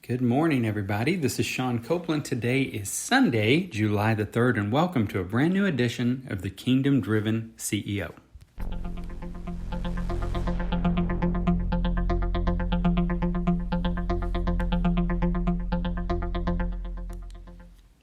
Good morning, everybody. This is Sean Copeland. Today is Sunday, July the 3rd, and welcome to a brand new edition of the Kingdom Driven CEO.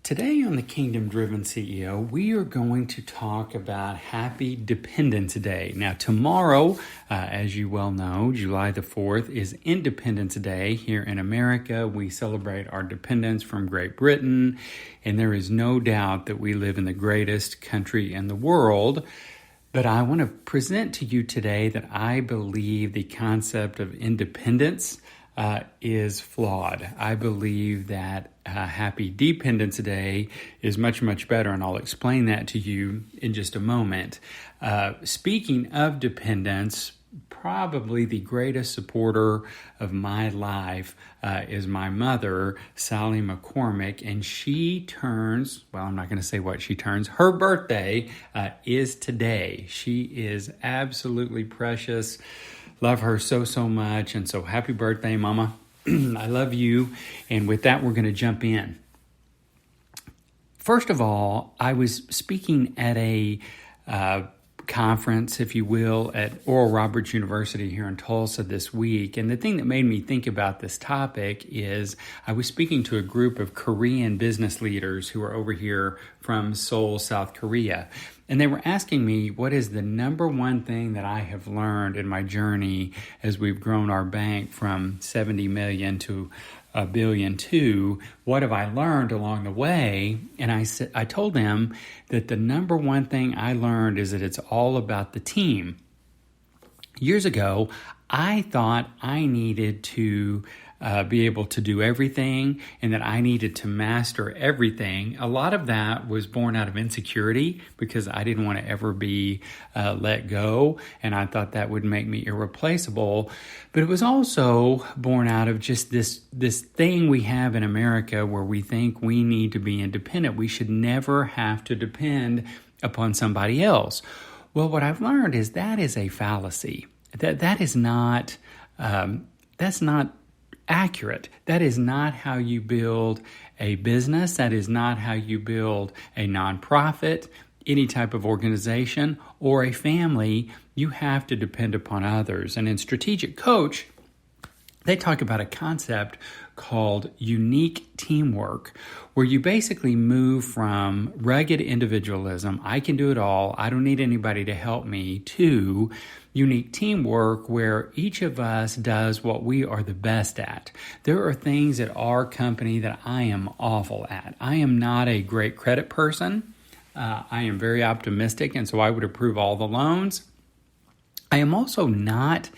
Today on the Kingdom Driven CEO, we are going to talk about Happy Dependence Day. Now, tomorrow, as you well know, July the 4th is Independence Day here in America. We celebrate our dependence from Great Britain, and there is no doubt that we live in the greatest country in the world. But I want to present to you today that I believe the concept of independence is flawed. I believe that Happy Dependence Day is much, much better, and I'll explain that to you in just a moment. Speaking of dependence, probably the greatest supporter of my life is my mother, Sally McCormick, and she turns, well, I'm not going to say what she turns. Her birthday is today. She is absolutely precious. Love her so, so much. And so happy birthday, Mama. I love you. And with that, we're going to jump in. First of all, I was speaking at a conference, if you will, at Oral Roberts University here in Tulsa this week. And the thing that made me think about this topic is I was speaking to a group of Korean business leaders who are over here from Seoul, South Korea. And they were asking me, what is the number one thing that I have learned in my journey as we've grown our bank from 70 million to $1.2 billion? What have I learned along the way? And I told them that the number one thing I learned is that it's all about the team. Years ago, I thought I needed to be able to do everything and that I needed to master everything. A lot of that was born out of insecurity because I didn't want to ever be let go, and I thought that would make me irreplaceable. But it was also born out of just this thing we have in America where we think we need to be independent. We should never have to depend upon somebody else. Well, what I've learned is that is a fallacy. That is not that's not accurate. That is not how you build a business. That is not how you build a nonprofit, any type of organization, or a family. You have to depend upon others. And in Strategic Coach, they talk about a concept called unique teamwork, where you basically move from rugged individualism, I can do it all, I don't need anybody to help me, to unique teamwork where each of us does what we are the best at. There are things at our company that I am awful at. I am not a great credit person. I am very optimistic, and so I would approve all the loans. I am also not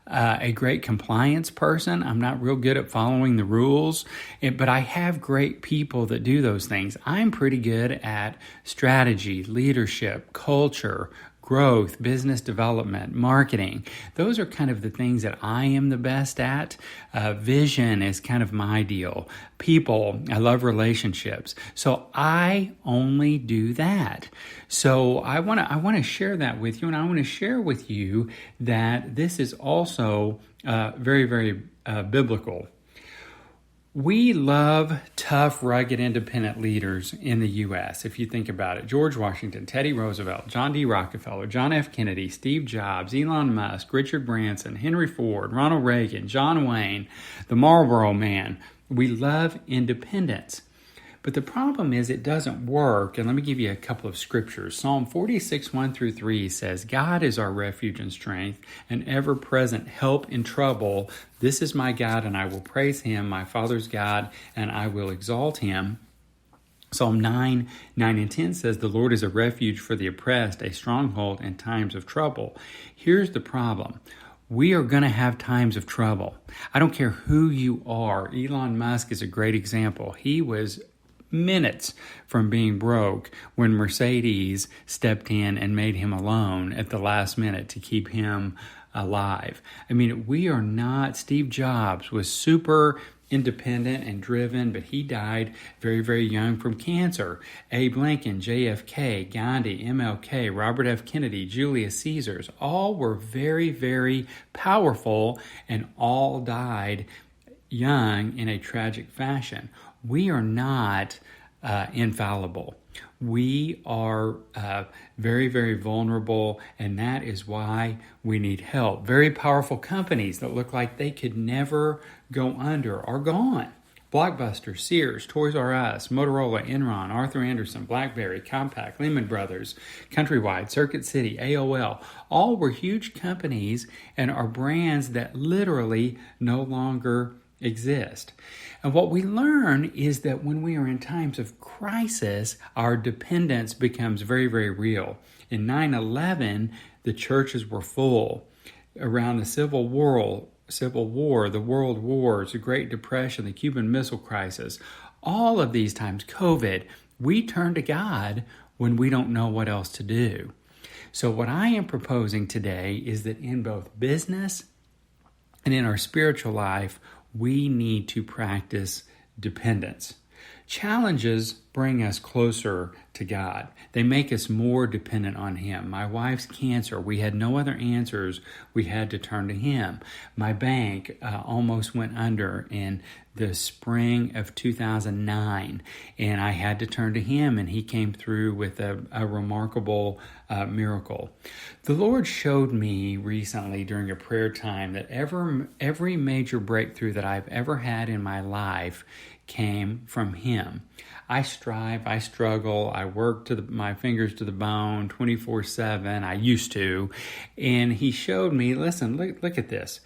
a great compliance person. I'm not real good at following the rules, but I have great people that do those things. I'm pretty good at strategy, leadership, culture, growth, business development, marketing. Those are kind of the things that I am the best at. Vision is kind of my deal. People, I love relationships. So I only do that. So I want to share that with you, and I want to share with you that this is also very, very biblical. We love tough, rugged, independent leaders in the U.S., if you think about it. George Washington, Teddy Roosevelt, John D. Rockefeller, John F. Kennedy, Steve Jobs, Elon Musk, Richard Branson, Henry Ford, Ronald Reagan, John Wayne, the Marlboro Man. We love independence. But the problem is it doesn't work. And let me give you a couple of scriptures. Psalm 46, 1-3 says, God is our refuge and strength, an ever-present help in trouble. This is my God, and I will praise him, my Father's God, and I will exalt him. Psalm 9, 9-10 says, the Lord is a refuge for the oppressed, a stronghold in times of trouble. Here's the problem. We are going to have times of trouble. I don't care who you are. Elon Musk is a great example. He was minutes from being broke when Mercedes stepped in and made him a loan at the last minute to keep him alive. I mean, we are not. Steve Jobs was super independent and driven, but he died very, very young from cancer. Abe Lincoln, JFK, Gandhi, MLK, Robert F. Kennedy, Julius Caesars, all were very, very powerful and all died young in a tragic fashion. We are not infallible. We are very, very vulnerable, and that is why we need help. Very powerful companies that look like they could never go under are gone. Blockbuster, Sears, Toys R Us, Motorola, Enron, Arthur Andersen, BlackBerry, Compaq, Lehman Brothers, Countrywide, Circuit City, AOL, all were huge companies and are brands that literally no longer exist. And what we learn is that when we are in times of crisis, our dependence becomes very, very real. In 9/11, the churches were full. Around the Civil War, the World Wars, the Great Depression, the Cuban Missile Crisis, all of these times, COVID, we turn to God when we don't know what else to do. So what I am proposing today is that in both business and in our spiritual life, we need to practice dependence. Challenges bring us closer to God. They make us more dependent on Him. My wife's cancer, we had no other answers. We had to turn to Him. My bank almost went under in the spring of 2009, and I had to turn to Him, and He came through with a remarkable miracle. The Lord showed me recently during a prayer time that every major breakthrough that I've ever had in my life came from Him. I strive, I struggle, I work my fingers to the bone 24/7. I used to. And He showed me, listen, look at this.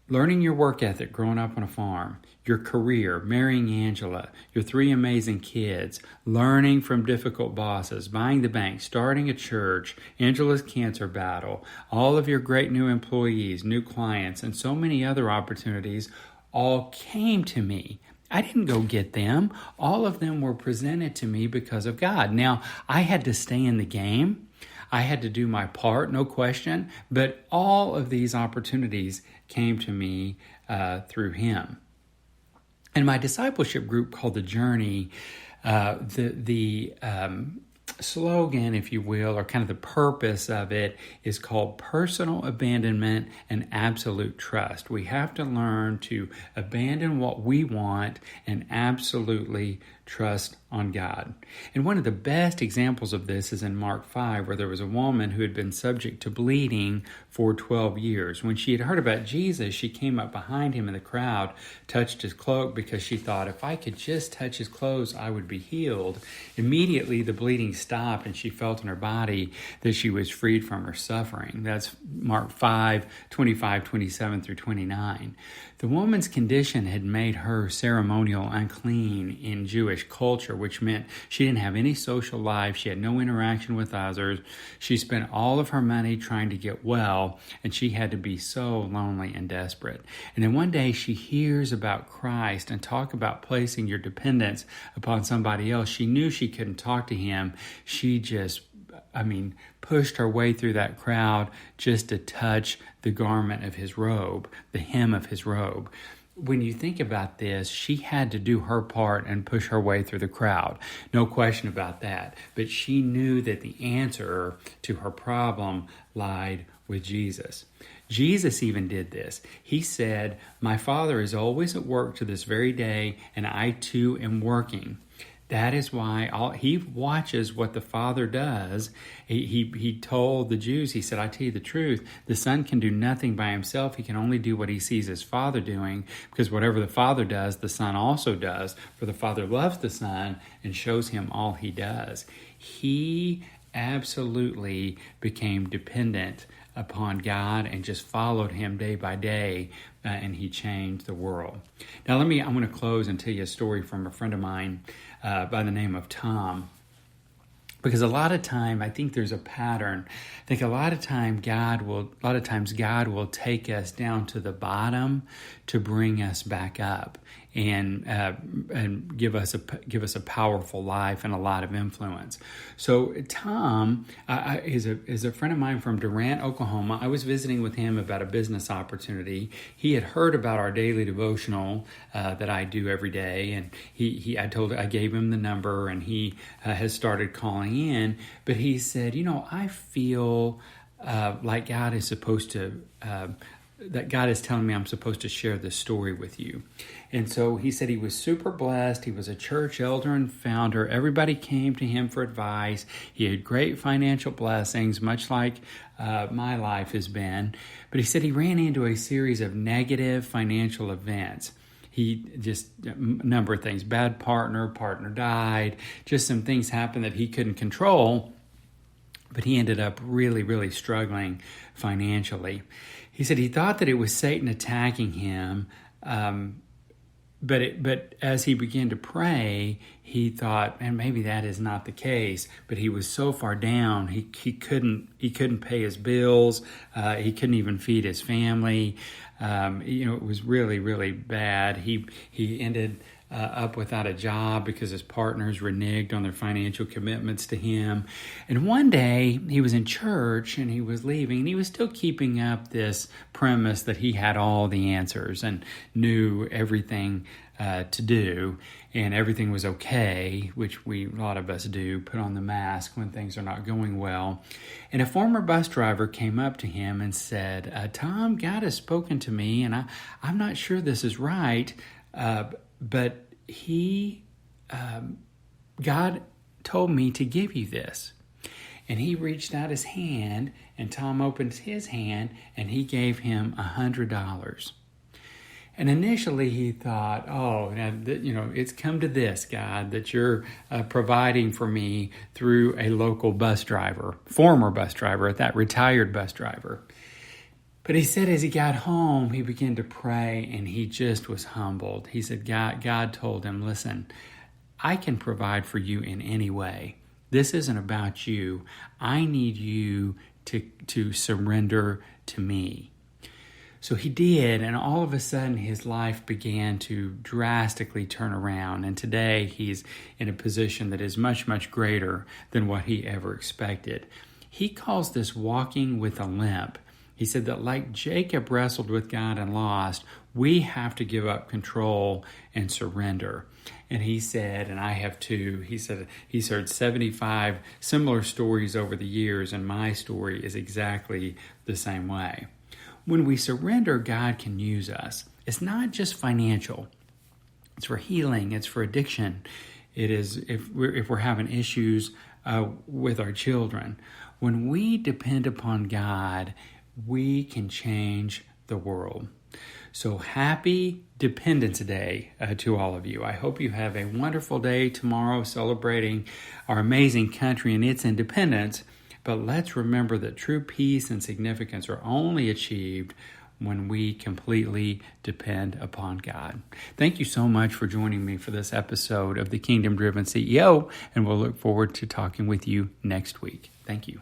Learning your work ethic growing up on a farm, your career, marrying Angela, your 3 amazing kids, learning from difficult bosses, buying the bank, starting a church, Angela's cancer battle, all of your great new employees, new clients, and so many other opportunities all came to me. I didn't go get them. All of them were presented to me because of God. Now, I had to stay in the game. I had to do my part, no question. But all of these opportunities came to me through Him. In my discipleship group called The Journey, the slogan, if you will, or kind of the purpose of it is called personal abandonment and absolute trust. We have to learn to abandon what we want and absolutely trust on God. And one of the best examples of this is in Mark 5, where there was a woman who had been subject to bleeding for 12 years. When she had heard about Jesus, she came up behind Him in the crowd, touched His cloak because she thought, if I could just touch His clothes, I would be healed. Immediately, the bleeding stopped, and she felt in her body that she was freed from her suffering. That's Mark 5, 25, 27 through 29. The woman's condition had made her ceremonial unclean in Jewish culture, which meant she didn't have any social life. She had no interaction with others. She spent all of her money trying to get well, and she had to be so lonely and desperate. And then one day she hears about Christ and talk about placing your dependence upon somebody else. She knew she couldn't talk to Him. She just pushed her way through that crowd just to touch the garment of His robe, the hem of His robe. When you think about this, she had to do her part and push her way through the crowd. No question about that. But she knew that the answer to her problem lied with Jesus. Jesus even did this. He said, "My Father is always at work to this very day, and I too am working." That is why He watches what the Father does. He told the Jews, He said, I tell you the truth, the Son can do nothing by Himself. He can only do what He sees His Father doing, because whatever the Father does, the Son also does. For the Father loves the Son and shows Him all He does. He absolutely became dependent upon God and just followed Him day by day, and He changed the world. Now I'm going to close and tell you a story from a friend of mine by the name of Tom. Because a lot of time, I think there's a pattern. I think a lot of times God will take us down to the bottom to bring us back up and give us a powerful life and a lot of influence. So Tom is a friend of mine from Durant, Oklahoma. I was visiting with him about a business opportunity. He had heard about our daily devotional that I do every day, and I gave him the number, and he has started calling in. But he said, I feel like God is supposed to that God is telling me I'm supposed to share this story with you. And so he said he was super blessed. He was a church elder and founder. Everybody came to him for advice. He had great financial blessings, much like my life has been. But he said he ran into a series of negative financial events. He just, a number of things, bad partner died, just some things happened that he couldn't control. But he ended up really, really struggling financially. He said he thought that it was Satan attacking him, but as he began to pray, he thought, and maybe that is not the case. But he was so far down, he couldn't pay his bills. He couldn't even feed his family. It was really, really bad. He ended up without a job because his partners reneged on their financial commitments to him. And one day he was in church and he was leaving, and he was still keeping up this premise that he had all the answers and knew everything to do, and everything was okay, which a lot of us do, put on the mask when things are not going well. And a former bus driver came up to him and said, Tom, God has spoken to me, and I'm not sure this is right, but God told me to give you this. And he reached out his hand, and Tom opened his hand, and he gave him $100. And initially he thought, it's come to this, God, that you're providing for me through a local bus driver, former bus driver at that, retired bus driver. But he said as he got home, he began to pray, and he just was humbled. He said, God told him, listen, I can provide for you in any way. This isn't about you. I need you to surrender to me. So he did, and all of a sudden his life began to drastically turn around. And today he's in a position that is much, much greater than what he ever expected. He calls this walking with a limp. He said that like Jacob wrestled with God and lost, we have to give up control and surrender. And he said, and I have too, he said he's heard 75 similar stories over the years, and my story is exactly the same way. When we surrender, God can use us. It's not just financial. It's for healing. It's for addiction. It is if we're having issues with our children. When we depend upon God, we can change the world. So happy Dependence Day to all of you. I hope you have a wonderful day tomorrow celebrating our amazing country and its independence. But let's remember that true peace and significance are only achieved when we completely depend upon God. Thank you so much for joining me for this episode of The Kingdom Driven CEO, and we'll look forward to talking with you next week. Thank you.